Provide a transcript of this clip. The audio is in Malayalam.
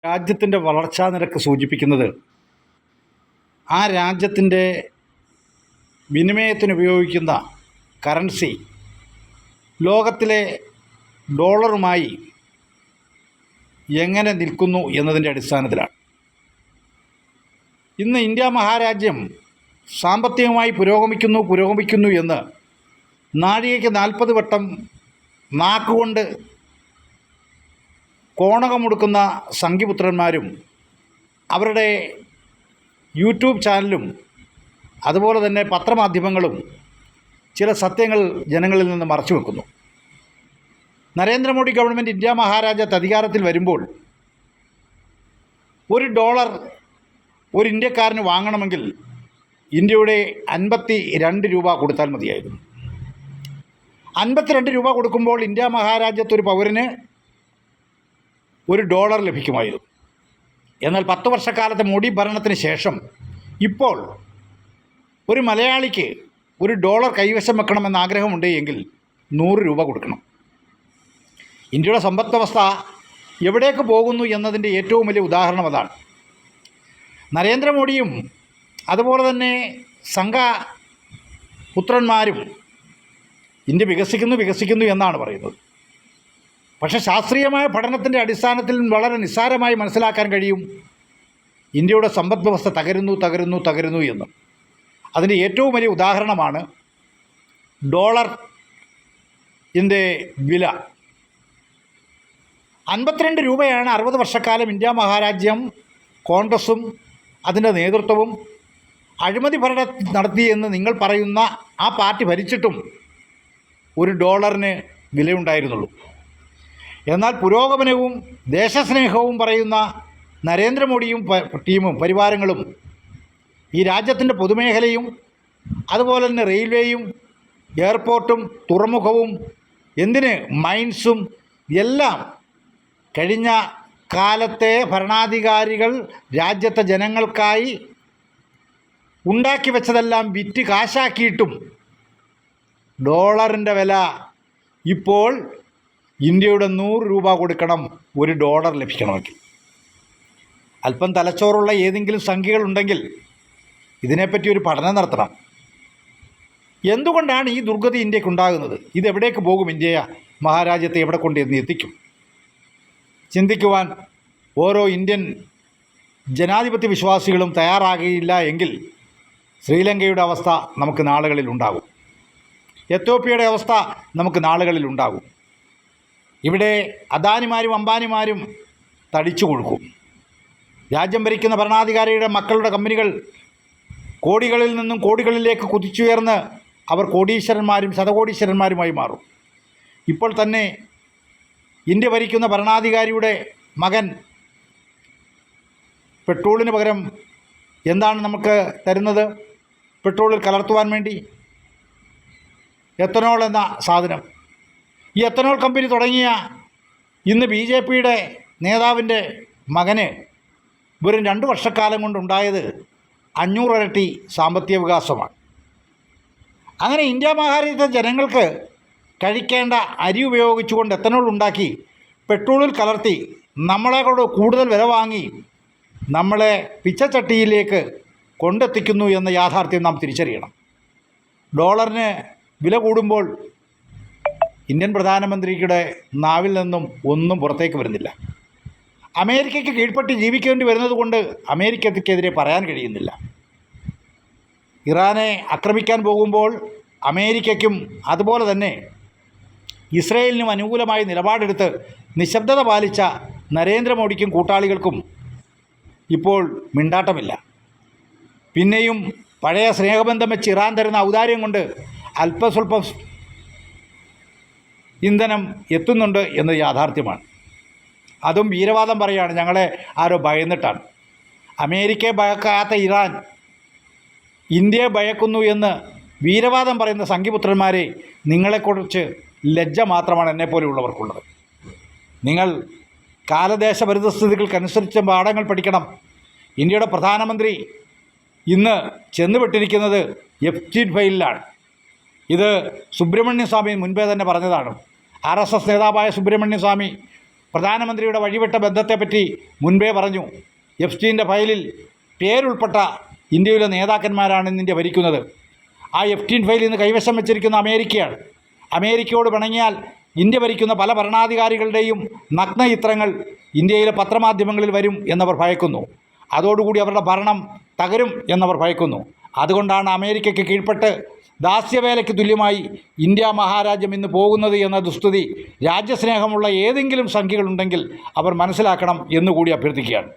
രാജ്യത്തിൻ്റെ വളർച്ചാ നിരക്ക് സൂചിപ്പിക്കുന്നത് ആ രാജ്യത്തിൻ്റെ വിനിമയത്തിന് ഉപയോഗിക്കുന്ന കറൻസി ലോകത്തിലെ ഡോളറുമായി എങ്ങനെ നിൽക്കുന്നു എന്നതിൻ്റെ അടിസ്ഥാനത്തിലാണ്. ഇന്ന് ഇന്ത്യ മഹാരാജ്യം സാമ്പത്തികമായി പുരോഗമിക്കുന്നു എന്ന് നാഴികയ്ക്ക് 40 വട്ടം നാക്കുകൊണ്ട് കോണകമുടുക്കുന്ന സംഘിപുത്രന്മാരും അവരുടെ യൂട്യൂബ് ചാനലും അതുപോലെ തന്നെ പത്രമാധ്യമങ്ങളും ചില സത്യങ്ങൾ ജനങ്ങളിൽ നിന്ന് മറച്ചു വെക്കുന്നു. നരേന്ദ്രമോദി ഗവൺമെൻറ് ഇന്ത്യ മഹാരാജ്യത്ത് അധികാരത്തിൽ വരുമ്പോൾ $1 ഒരു ഇന്ത്യക്കാരന് വാങ്ങണമെങ്കിൽ ഇന്ത്യയുടെ 52 രൂപ കൊടുത്താൽ മതിയായിരുന്നു. 52 രൂപ കൊടുക്കുമ്പോൾ ഇന്ത്യ മഹാരാജ്യത്ത് ഒരു പൗരന് $1 ലഭിക്കുമായിരുന്നു. എന്നാൽ 10 വർഷക്കാലത്തെ മോഡി ഭരണത്തിന് ശേഷം ഇപ്പോൾ ഒരു മലയാളിക്ക് $1 കൈവശം വെക്കണമെന്ന് ആഗ്രഹമുണ്ട് എങ്കിൽ 100 രൂപ കൊടുക്കണം. ഇന്ത്യയുടെ സമ്പദ് വ്യവസ്ഥ എവിടേക്ക് പോകുന്നു എന്നതിൻ്റെ ഏറ്റവും വലിയ ഉദാഹരണം അതാണ്. നരേന്ദ്രമോദിയും അതുപോലെ തന്നെ സംഘപുത്രന്മാരും ഇന്ത്യ വികസിക്കുന്നു എന്നാണ് പറയുന്നത്. പക്ഷേ ശാസ്ത്രീയമായ പഠനത്തിൻ്റെ അടിസ്ഥാനത്തിൽ വളരെ നിസ്സാരമായി മനസ്സിലാക്കാൻ കഴിയും ഇന്ത്യയുടെ സമ്പദ് വ്യവസ്ഥ തകരുന്നു എന്ന്. അതിൻ്റെ ഏറ്റവും വലിയ ഉദാഹരണമാണ് ഡോളറിൻ്റെ വില. 52 രൂപയാണ് 60 വർഷക്കാലം ഇന്ത്യ മഹാരാജ്യം കോൺഗ്രസും അതിൻ്റെ നേതൃത്വവും അഴിമതി ഭരണം നടത്തിയെന്ന് നിങ്ങൾ പറയുന്ന ആ പാർട്ടി ഭരിച്ചിട്ടും $1 വിലയുണ്ടായിരുന്നുള്ളൂ. എന്നാൽ പുരോഗമനവും ദേശസ്നേഹവും പറയുന്ന നരേന്ദ്രമോദിയും ടീമും പരിവാരങ്ങളും ഈ രാജ്യത്തിൻ്റെ പൊതുമേഖലയും അതുപോലെ തന്നെ റെയിൽവേയും എയർപോർട്ടും തുറമുഖവും മൈൻസും എല്ലാം കഴിഞ്ഞ കാലത്തെ ഭരണാധികാരികൾ രാജ്യത്തെ ജനങ്ങൾക്കായി ഉണ്ടാക്കി വെച്ചതെല്ലാം വിറ്റ് കാശാക്കിയിട്ടും ഡോളറിൻ്റെ വില ഇപ്പോൾ ഇന്ത്യയുടെ 100 രൂപ കൊടുക്കണം $1 ലഭിക്കണമെങ്കിൽ. അല്പം തലച്ചോറുള്ള ഏതെങ്കിലും സംഖ്യകളുണ്ടെങ്കിൽ ഇതിനെപ്പറ്റി ഒരു പഠനം നടത്തണം. എന്തുകൊണ്ടാണ് ഈ ദുർഗതി ഇന്ത്യക്കുണ്ടാകുന്നത്? ഇതെവിടേക്ക് പോകും? ഇന്ത്യ മഹാരാജ്യത്തെ എവിടെ കൊണ്ട് എത്തിക്കും? ചിന്തിക്കുവാൻ ഓരോ ഇന്ത്യൻ ജനാധിപത്യ വിശ്വാസികളും തയ്യാറാകില്ല എങ്കിൽ ശ്രീലങ്കയുടെ അവസ്ഥ നമുക്ക് നാളുകളിൽ ഉണ്ടാകും. എത്യോപ്യയുടെ അവസ്ഥ നമുക്ക് നാളുകളിൽ ഉണ്ടാകും. ഇവിടെ അദാനിമാരും അംബാനിമാരും തടിച്ചു കൊഴുക്കും. രാജ്യം ഭരിക്കുന്ന ഭരണാധികാരിയുടെ മക്കളുടെ കമ്പനികൾ കോടികളിൽ നിന്നും കോടികളിലേക്ക് കുതിച്ചുയർന്ന് അവർ കോടീശ്വരന്മാരും ശതകോടീശ്വരന്മാരുമായി മാറും. ഇപ്പോൾ തന്നെ ഇന്ത്യ ഭരിക്കുന്ന ഭരണാധികാരിയുടെ മകൻ പെട്രോളിന് പകരം എന്താണ് നമുക്ക് തരുന്നത്? പെട്രോളിൽ കലർത്തുവാൻ വേണ്ടി എത്തനോൾ എന്ന സാധനം. ഈ എത്തനോൾ കമ്പനി തുടങ്ങിയ ഇന്ന് BJPയുടെ നേതാവിൻ്റെ മകന് വെറും 2 വർഷക്കാലം കൊണ്ടുണ്ടായത് 500 ഇരട്ടി സാമ്പത്തിക വികാസമാണ്. അങ്ങനെ ഇന്ത്യ മഹാരാജ്യത്തെ ജനങ്ങൾക്ക് കഴിക്കേണ്ട അരി ഉപയോഗിച്ചുകൊണ്ട് എത്തനോൾ ഉണ്ടാക്കി പെട്രോളിൽ കലർത്തി നമ്മളെക്കൊണ്ട് കൂടുതൽ വില വാങ്ങി നമ്മളെ പിച്ചച്ചട്ടിയിലേക്ക് കൊണ്ടെത്തിക്കുന്നു എന്ന യാഥാർത്ഥ്യം നാം തിരിച്ചറിയണം. ഡോളറിന് വില കൂടുമ്പോൾ ഇന്ത്യൻ പ്രധാനമന്ത്രിയുടെ നാവിൽ നിന്നും ഒന്നും പുറത്തേക്ക് വരുന്നില്ല. അമേരിക്കയ്ക്ക് കീഴ്പ്പെട്ട് ജീവിക്കേണ്ടി വരുന്നത് കൊണ്ട് അമേരിക്കയ്ക്കെതിരെ പറയാൻ കഴിയുന്നില്ല. ഇറാനെ ആക്രമിക്കാൻ പോകുമ്പോൾ അമേരിക്കയ്ക്കും അതുപോലെ തന്നെ ഇസ്രയേലിനും അനുകൂലമായി നിലപാടെടുത്ത് നിശബ്ദത പാലിച്ച നരേന്ദ്രമോദിക്കും കൂട്ടാളികൾക്കും ഇപ്പോൾ മിണ്ടാട്ടമില്ല. പിന്നെയും പഴയ സ്നേഹബന്ധം വെച്ച് ഇറാൻ തരുന്ന ഔദാര്യം കൊണ്ട് അല്പസ്വല്പം ഇന്ധനം എത്തുന്നുണ്ട് എന്നത് യാഥാർത്ഥ്യമാണ്. അതും വീരവാദം പറയുകയാണ്, ഞങ്ങളെ ആരോ ഭയന്നിട്ടാണ്. അമേരിക്കയെ ഭയക്കാത്ത ഇറാൻ ഇന്ത്യയെ ഭയക്കുന്നു എന്ന് വീരവാദം പറയുന്ന സംഘിപുത്രന്മാരെ, നിങ്ങളെക്കുറിച്ച് ലജ്ജ മാത്രമാണ് എന്നെപ്പോലെയുള്ളവർക്കുള്ളത്. നിങ്ങൾ കാലദേശ പരിതസ്ഥിതികൾക്കനുസരിച്ച് പാഠങ്ങൾ പഠിക്കണം. ഇന്ത്യയുടെ പ്രധാനമന്ത്രി ഇന്ന് ചെന്നുപെട്ടിരിക്കുന്നത് എപ്സ്റ്റീൻ ഫയലിലാണ്. ഇത് സുബ്രഹ്മണ്യ സ്വാമി മുൻപേ തന്നെ പറഞ്ഞതാണ്. RSS നേതാവായ സുബ്രഹ്മണ്യ സ്വാമി പ്രധാനമന്ത്രിയുടെ വഴിവിട്ട ബന്ധത്തെപ്പറ്റി മുൻപേ പറഞ്ഞു. എപ്സ്റ്റീൻ്റെ ഫയലിൽ പേരുൾപ്പെട്ട ഇന്ത്യയിലെ നേതാക്കന്മാരാണ് ഇന്ന് ഇന്ത്യ ഭരിക്കുന്നത്. ആ എപ്സ്റ്റീൻ ഫയൽ ഇന്ന് കൈവശം വച്ചിരിക്കുന്ന അമേരിക്കയാണ്. അമേരിക്കയോട് പിണങ്ങിയാൽ ഇന്ത്യ ഭരിക്കുന്ന പല ഭരണാധികാരികളുടെയും നഗ്നചിത്രങ്ങൾ ഇന്ത്യയിലെ പത്രമാധ്യമങ്ങളിൽ വരും എന്നവർ ഭയക്കുന്നു. അതോടുകൂടി അവരുടെ ഭരണം തകരും എന്നവർ ഭയക്കുന്നു. അതുകൊണ്ടാണ് അമേരിക്കയ്ക്ക് കീഴ്പ്പെട്ട് ദാസ്യവേലയ്ക്ക് തുല്യമായി ഇന്ത്യ മഹാരാജ്യം ഇന്ന് പോകുന്നത് എന്ന ദുസ്ഥിതി രാജ്യസ്നേഹമുള്ള ഏതെങ്കിലും സംഖ്യകളുണ്ടെങ്കിൽ അവർ മനസ്സിലാക്കണം എന്നുകൂടി അഭ്യർത്ഥിക്കുകയാണ്.